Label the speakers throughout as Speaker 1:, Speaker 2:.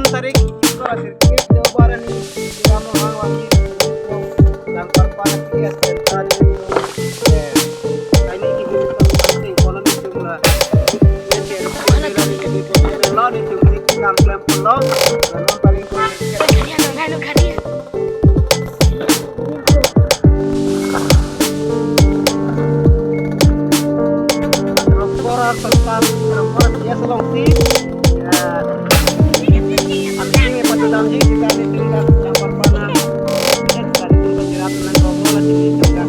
Speaker 1: tarik sekolah sirkuit lebaran ini kamu hawang dan perpanas dia tadi ini kita penting kalau itu lah ini lawan itu kita klaim pulau dan paling tentang perempuan dia selongsi ya artinya pada dalam ini jika ditinggal campur panah dan jika ditinggal jerat dengan rombongan ini juga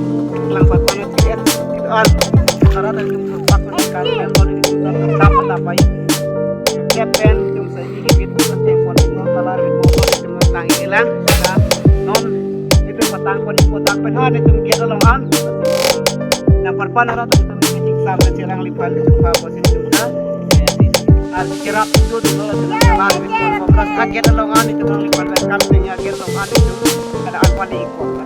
Speaker 1: langkah panah dia itu karena dari faktor kalian kalau ditinggal dapat apa ini kepen jum saja gitu penting pun kalar itu mau tentang hilang non itu petang pun potang penhan itu dia dalam yang perpanah rata itu sampai silang lipat itu posisi kita kira itu dulu dengan jalan itu 15 kaget longan itu lipat kami nya kaget longan itu ada apa nih